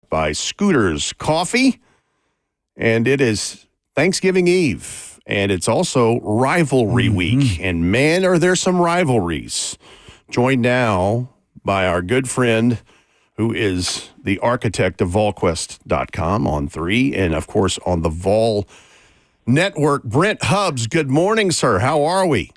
by Scooters Coffee. And it is Thanksgiving Eve, and it's also Rivalry Week. And man, are there some rivalries. Joined now by our good friend who is the architect of VolQuest's.com on 3, and of course on the Vol Network, Brent Hubbs. Good morning, sir. How are we?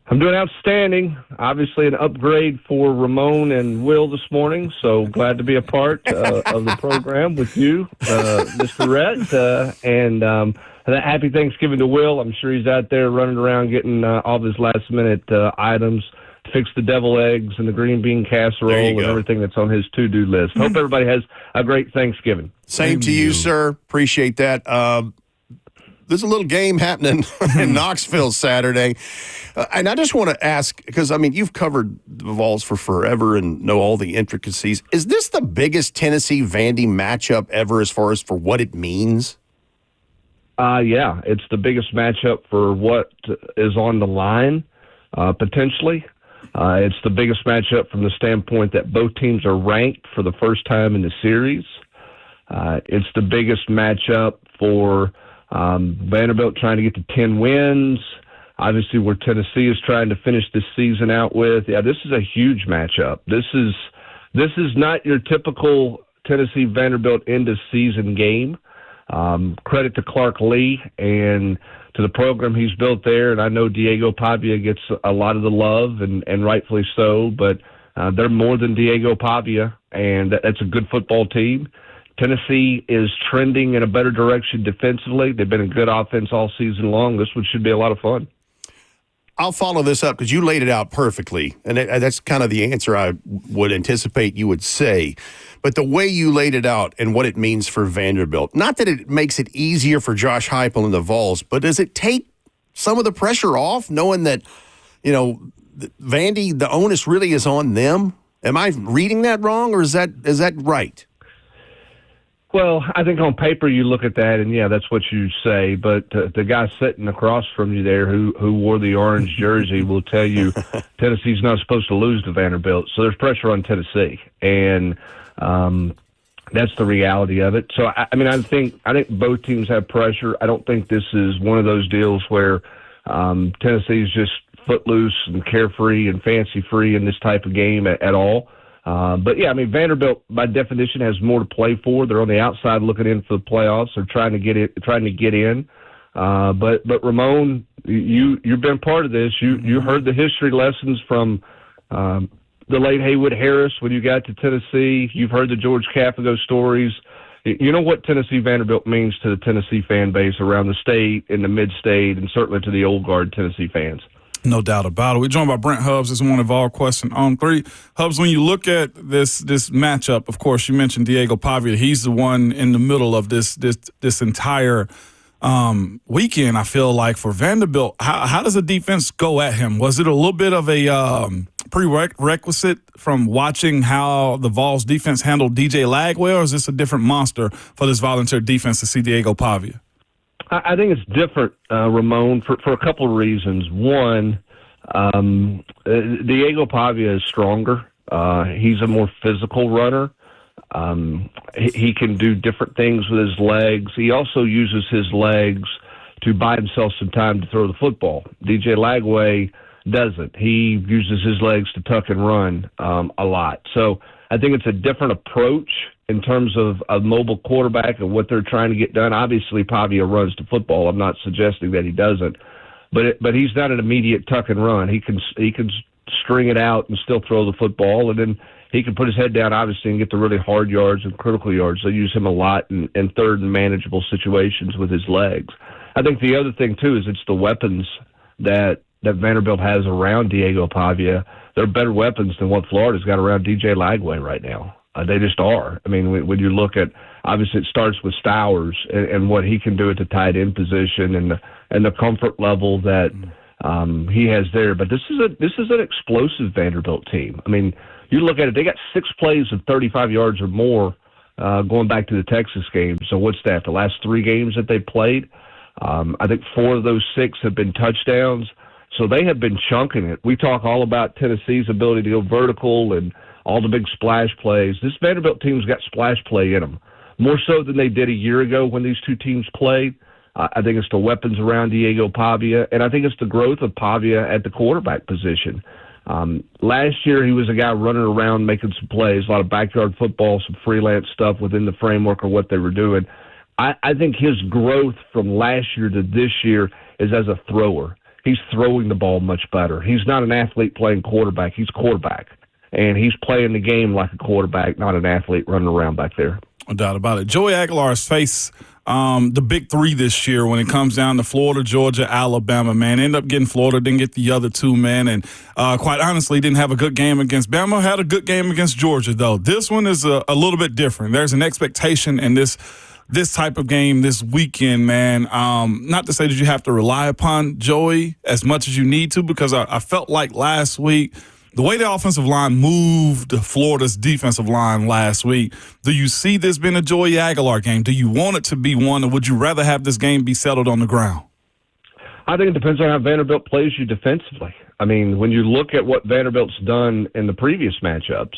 I'm doing outstanding. Obviously an upgrade for Ramon and Will this morning, so glad to be a part of the program with you, Mr. Rhett. And happy Thanksgiving to Will. I'm sure he's out there running around getting all of his last-minute items to fix the devil eggs and the green bean casserole and everything that's on his to-do list. Hope everybody has a great Thanksgiving. Same to you, sir. Appreciate that. There's a little game happening in Knoxville Saturday. And I just want to ask, because, I mean, you've covered the Vols for forever and know all the intricacies. Is this the biggest Tennessee-Vandy matchup ever as far as for what it means? Yeah, it's the biggest matchup for what is on the line, potentially. It's the biggest matchup from the standpoint that both teams are ranked for the first time in the series. It's the biggest matchup for Vanderbilt trying to get to 10 wins. Obviously, where Tennessee is trying to finish this season out with. Yeah, this is a huge matchup. This is not your typical Tennessee-Vanderbilt end-of-season game. Credit to Clark Lee and to the program he's built there. And I know Diego Pavia gets a lot of the love, and rightfully so, but they're more than Diego Pavia, and that's a good football team. Tennessee is trending in a better direction defensively. They've been a good offense all season long. This one should be a lot of fun. I'll follow this up because you laid it out perfectly, and that's kind of the answer I would anticipate you would say. But the way you laid it out and what it means for Vanderbilt, not that it makes it easier for Josh Heupel and the Vols, but does it take some of the pressure off knowing that, Vandy, the onus really is on them? Am I reading that wrong, or is that right? Well, I think on paper you look at that, and yeah, that's what you say. But the guy sitting across from you there who wore the orange jersey will tell you Tennessee's not supposed to lose to Vanderbilt. So there's pressure on Tennessee, and that's the reality of it. So I think both teams have pressure. I don't think this is one of those deals where Tennessee's just footloose and carefree and fancy-free in this type of game at all. But yeah, Vanderbilt by definition has more to play for. They're on the outside looking in for the playoffs. They're trying to get in. But Ramon, you've been part of this. You heard the history lessons from the late Haywood Harris when you got to Tennessee. You've heard the George Cafago stories. You know what Tennessee Vanderbilt means to the Tennessee fan base around the state, in the mid-state, and certainly to the old guard Tennessee fans. No doubt about it. We're joined by Brent Hubbs this morning of VolQuest's on 3. Hubbs, when you look at this matchup, of course, you mentioned Diego Pavia. He's the one in the middle of this entire weekend, I feel like, for Vanderbilt. How does the defense go at him? Was it a little bit of a prerequisite from watching how the Vols defense handled DJ Lagway, or is this a different monster for this volunteer defense to see Diego Pavia? I think it's different, Ramon, for a couple of reasons. One, Diego Pavia is stronger. He's a more physical runner. He can do different things with his legs. He also uses his legs to buy himself some time to throw the football. DJ Lagway doesn't. He uses his legs to tuck and run a lot. So I think it's a different approach in terms of a mobile quarterback and what they're trying to get done. Obviously, Pavia runs the football. I'm not suggesting that he doesn't, but he's not an immediate tuck and run. He can string it out and still throw the football, and then he can put his head down, obviously, and get the really hard yards and critical yards. They use him a lot in third and manageable situations with his legs. I think the other thing, too, is it's the weapons that Vanderbilt has around Diego Pavia. They're better weapons than what Florida's got around DJ Lagway right now. They just are. When you look at, obviously it starts with Stowers and what he can do at the tight end position and the comfort level that he has there. But this is an explosive Vanderbilt team. You look at it, they got 6 plays of 35 yards or more going back to the Texas game. So what's that? The last 3 games that they played, I think 4 of those 6 have been touchdowns. So they have been chunking it. We talk all about Tennessee's ability to go vertical and all the big splash plays. This Vanderbilt team's got splash play in them, more so than they did a year ago when these two teams played. I think it's the weapons around Diego Pavia, and I think it's the growth of Pavia at the quarterback position. Last year, he was a guy running around making some plays, a lot of backyard football, some freelance stuff within the framework of what they were doing. I think his growth from last year to this year is as a thrower. He's throwing the ball much better. He's not an athlete playing quarterback. He's quarterback, and he's playing the game like a quarterback, not an athlete running around back there. No doubt about it. Joey Aguilar's faced the big three this year when it comes down to Florida, Georgia, Alabama, man. Ended up getting Florida, didn't get the other two, man. And quite honestly, didn't have a good game against Bama. Had a good game against Georgia, though. This one is a little bit different. There's an expectation in this type of game this weekend, man. Not to say that you have to rely upon Joey as much as you need to, because I felt like last week, the way the offensive line moved Florida's defensive line last week, do you see this being a Joey Aguilar game? Do you want it to be one, or would you rather have this game be settled on the ground? I think it depends on how Vanderbilt plays you defensively. I mean, when you look at what Vanderbilt's done in the previous matchups,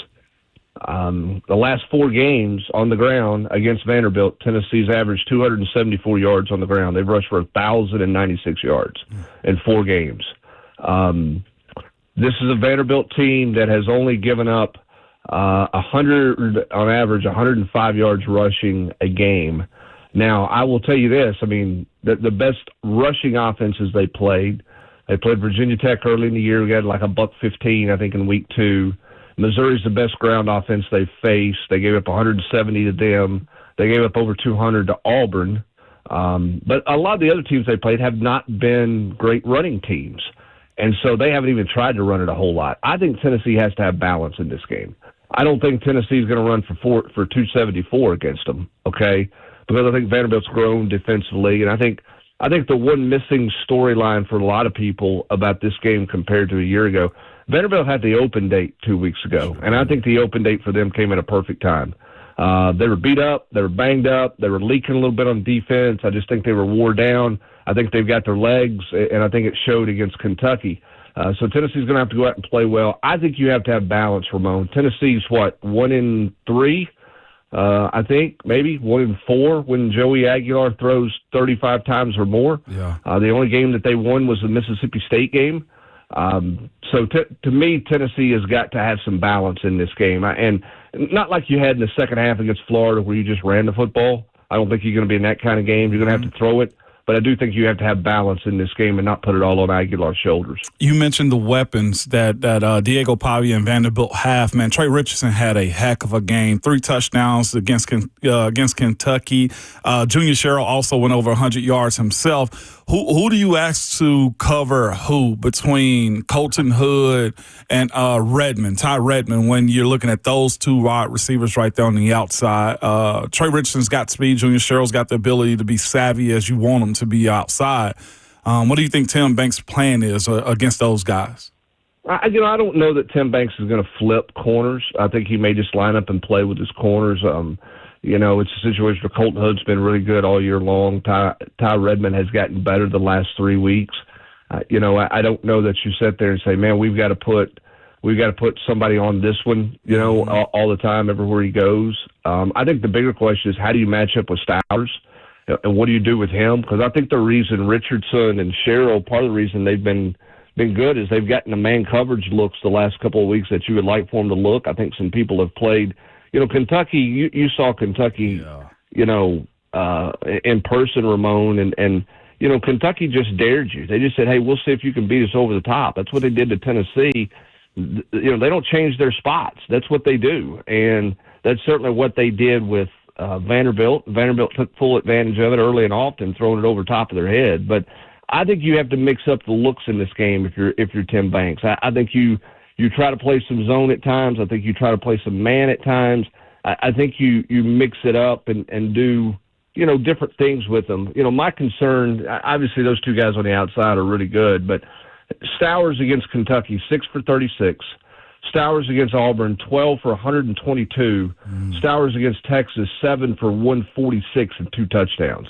the last 4 games on the ground against Vanderbilt, Tennessee's averaged 274 yards on the ground. They've rushed for 1,096 yards in 4 games. This is a Vanderbilt team that has only given up 100 on average, 105 yards rushing a game. Now, I will tell you this. I mean, the best rushing offenses they played Virginia Tech early in the year. We got like $115, I think, in week 2. Missouri's the best ground offense they've faced. They gave up 170 to them. They gave up over 200 to Auburn. But a lot of the other teams they played have not been great running teams. And so they haven't even tried to run it a whole lot. I think Tennessee has to have balance in this game. I don't think Tennessee's going to run for 274 against them, okay? Because I think Vanderbilt's grown defensively, and I think the one missing storyline for a lot of people about this game compared to a year ago, Vanderbilt had the open date 2 weeks ago, and I think the open date for them came at a perfect time. They were beat up, they were banged up, they were leaking a little bit on defense. I just think they were wore down. I think they've got their legs, and I think it showed against Kentucky. So Tennessee's going to have to go out and play well. I think you have to have balance, Ramon. Tennessee's, 1-3? I think, maybe 1-4 when Joey Aguilar throws 35 times or more. Yeah. The only game that they won was the Mississippi State game. So to me, Tennessee has got to have some balance in this game. And not like you had in the second half against Florida where you just ran the football. I don't think you're going to be in that kind of game. You're going to have to throw it. But I do think you have to have balance in this game and not put it all on Aguilar's shoulders. You mentioned the weapons that Diego Pavia and Vanderbilt have. Man, Trey Richardson had a heck of a game. 3 touchdowns against Kentucky. Junior Sherrill also went over 100 yards himself. Who do you ask to cover who between Colton Hood and Redmond, Ty Redmond, when you're looking at those 2 wide receivers right there on the outside? Trey Richardson's got speed. Junior Sherrill's got the ability to be savvy as you want him to be outside. What do you think Tim Banks' plan is against those guys? I don't know that Tim Banks is going to flip corners. I think he may just line up and play with his corners. It's a situation where Colton Hood's been really good all year long. Ty Redmond has gotten better the last 3 weeks. I don't know that you sit there and say, man, we've got to put somebody on this one, all the time, everywhere he goes. I think the bigger question is how do you match up with Stowers? And what do you do with him? Because I think the reason Richardson and Sherrill, part of the reason they've been good is they've gotten the man coverage looks the last couple of weeks that you would like for them to look. I think some people have played, Kentucky, you saw Kentucky, in person, Ramon, and Kentucky just dared you. They just said, hey, we'll see if you can beat us over the top. That's what they did to Tennessee. They don't change their spots. That's what they do. And that's certainly what they did with Vanderbilt. Vanderbilt took full advantage of it early and often, throwing it over top of their head. But I think you have to mix up the looks in this game if you're Tim Banks. I think you try to play some zone at times. I think you try to play some man at times. I think you mix it up and do different things with them. My concern, obviously those 2 guys on the outside are really good, but Stowers against Kentucky, 6 for 36. Stowers against Auburn, 12 for 122. Stowers against Texas, 7 for 146 and 2 touchdowns.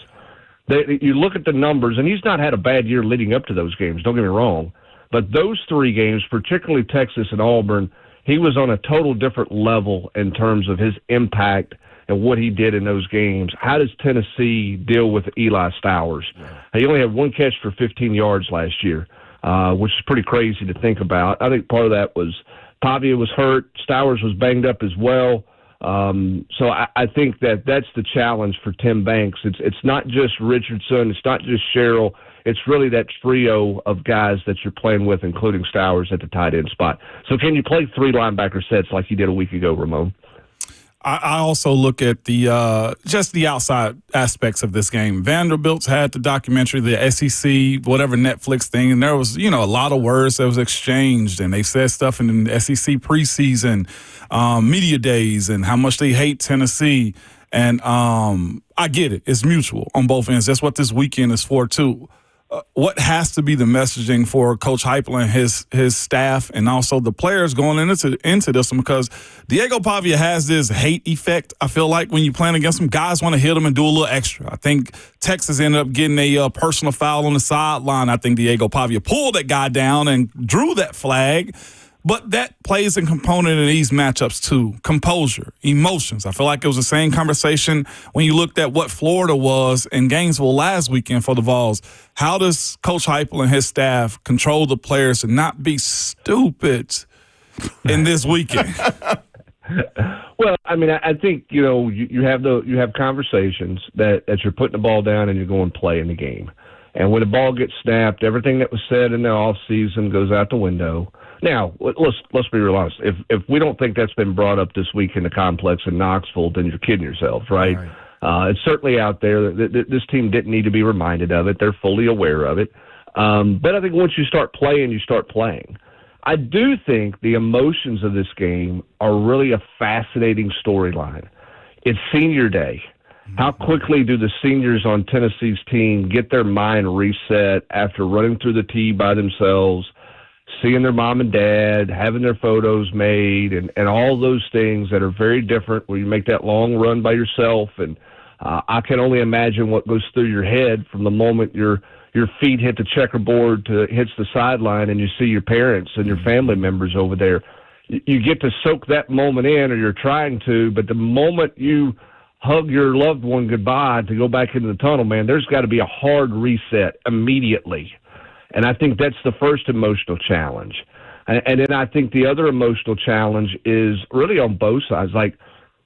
You look at the numbers, and he's not had a bad year leading up to those games, don't get me wrong. But those 3 games, particularly Texas and Auburn, he was on a total different level in terms of his impact and what he did in those games. How does Tennessee deal with Eli Stowers? He only had one catch for 15 yards last year, which is pretty crazy to think about. I think part of that was Pavia was hurt. Stowers was banged up as well. So I think that's the challenge for Tim Banks. It's not just Richardson. It's not just Sherrill. It's really that trio of guys that you're playing with, including Stowers at the tight end spot. So can you play 3 linebacker sets like you did a week ago, Ramon? I also look at the just the outside aspects of this game. Vanderbilt's had the documentary, the SEC, whatever Netflix thing, and there was, a lot of words that was exchanged, and they said stuff in the SEC preseason, media days, and how much they hate Tennessee. And I get it. It's mutual on both ends. That's what this weekend is for, too. What has to be the messaging for Coach Heupel and his staff, and also the players going into this one? Because Diego Pavia has this hate effect. I feel like when you're playing against him, guys want to hit him and do a little extra. I think Texas ended up getting a personal foul on the sideline. I think Diego Pavia pulled that guy down and drew that flag. But that plays a component in these matchups, too. Composure, emotions. I feel like it was the same conversation when you looked at what Florida was in Gainesville last weekend for the Vols. How does Coach Heupel and his staff control the players and not be stupid in this weekend? Well, I mean, I think, you have conversations that you're putting the ball down and you're going to play in the game. And when the ball gets snapped, everything that was said in the offseason goes out the window. Now, let's be real honest. If we don't think that's been brought up this week in the complex in Knoxville, then you're kidding yourself, right? It's certainly out there. This team didn't need to be reminded of it. They're fully aware of it. But I think once you start playing, you start playing. I do think the emotions of this game are really a fascinating storyline. It's senior day. How quickly do the seniors on Tennessee's team get their mind reset after running through the tee by themselves, seeing their mom and dad, having their photos made, and all those things that are very different where you make that long run by yourself. And I can only imagine what goes through your head from the moment your feet hit the checkerboard to hits the sideline and you see your parents and your family members over there. You get to soak that moment in, or you're trying to, but the moment you hug your loved one goodbye to go back into the tunnel, man, there's got to be a hard reset immediately. And I think that's the first emotional challenge. And then I think the other emotional challenge is really on both sides. Like,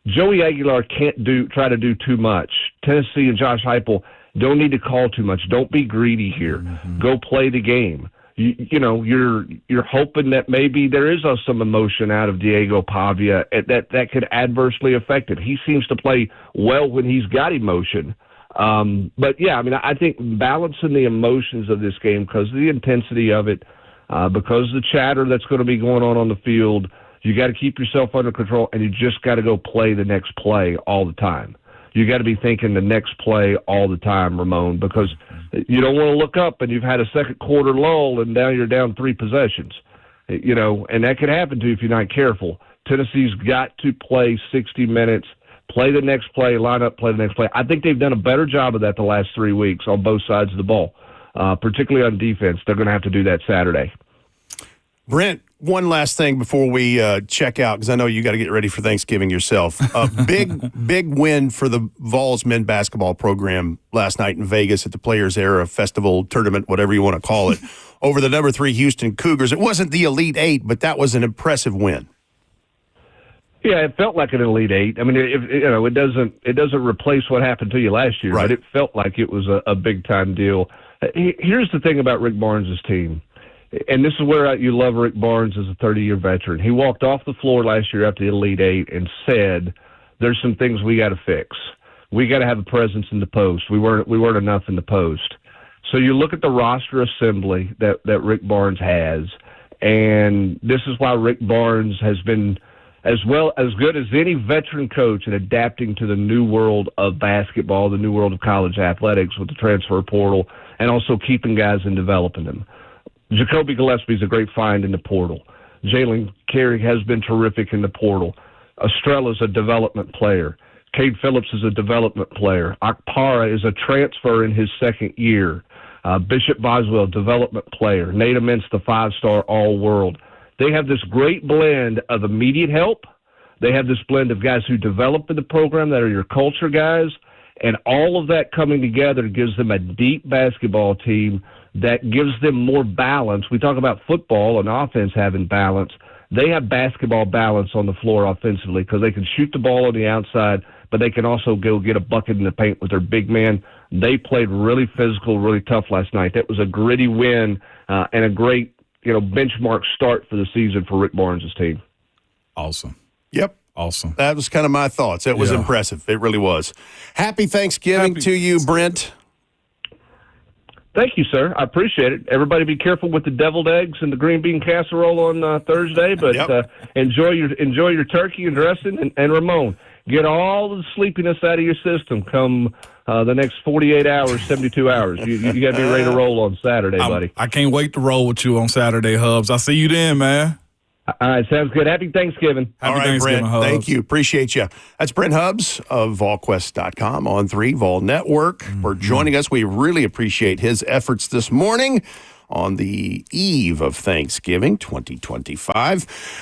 Joey Aguilar can't try to do too much. Tennessee and Josh Heupel don't need to call too much. Don't be greedy here. Mm-hmm. Go play the game. You're hoping that maybe there is some emotion out of Diego Pavia that could adversely affect it. He seems to play well when he's got emotion. But yeah, I mean, I think balancing the emotions of this game because of the intensity of it, because of the chatter that's going to be going on the field, you got to keep yourself under control, and you just got to go play the next play all the time. You got to be thinking the next play all the time, Ramon, because you don't want to look up and you've had a second quarter lull and now you're down 3 possessions, and that could happen to you if you're not careful. Tennessee's got to play 60 minutes, play the next play, line up, play the next play. I think they've done a better job of that the last 3 weeks on both sides of the ball, particularly on defense. They're going to have to do that Saturday. Brent, one last thing before we check out, because I know you got to get ready for Thanksgiving yourself. A big win for the Vols men basketball program last night in Vegas at the Players Era Festival Tournament, whatever you want to call it, over the number 3 Houston Cougars. It wasn't the Elite Eight, but that was an impressive win. Yeah, it felt like an Elite Eight. I mean, it doesn't replace what happened to you last year, right? But it felt like it was a big time deal. Here's the thing about Rick Barnes' team. And this is where you love Rick Barnes as a 30-year veteran. He walked off the floor last year after the Elite Eight and said, there's some things we got to fix. We got to have a presence in the post. We weren't enough in the post. So you look at the roster assembly that Rick Barnes has, and this is why Rick Barnes has been as good as any veteran coach in adapting to the new world of basketball, the new world of college athletics with the transfer portal, and also keeping guys and developing them. Jacoby Gillespie's a great find in the portal. Jalen Carey has been terrific in the portal. Estrella's a development player. Cade Phillips is a development player. Akpara is a transfer in his second year. Bishop Boswell, development player. Nate Amintz, the 5-star All-World. They have this great blend of immediate help. They have this blend of guys who develop in the program that are your culture guys, and all of that coming together gives them a deep basketball team that gives them more balance. We talk about football and offense having balance. They have basketball balance on the floor offensively because they can shoot the ball on the outside, but they can also go get a bucket in the paint with their big man. They played really physical, really tough last night. That was a gritty win and a great, benchmark start for the season for Rick Barnes' team. Awesome. Yep. Awesome. That was kind of my thoughts. It was impressive. It really was. Happy Thanksgiving to you, Brent. Thank you, sir. I appreciate it. Everybody be careful with the deviled eggs and the green bean casserole on Thursday, but enjoy your turkey and dressing. And Ramon, get all the sleepiness out of your system come the next 48 hours, 72 hours. You got to be ready to roll on Saturday, buddy. I can't wait to roll with you on Saturday, Hubs. I'll see you then, man. All right, sounds good. Happy Thanksgiving. Happy Thanksgiving, Brent. Hubs. Thank you. Appreciate you. That's Brent Hubbs of VolQuest.com on 3 Vol Network for joining us. We really appreciate his efforts this morning on the eve of Thanksgiving 2025.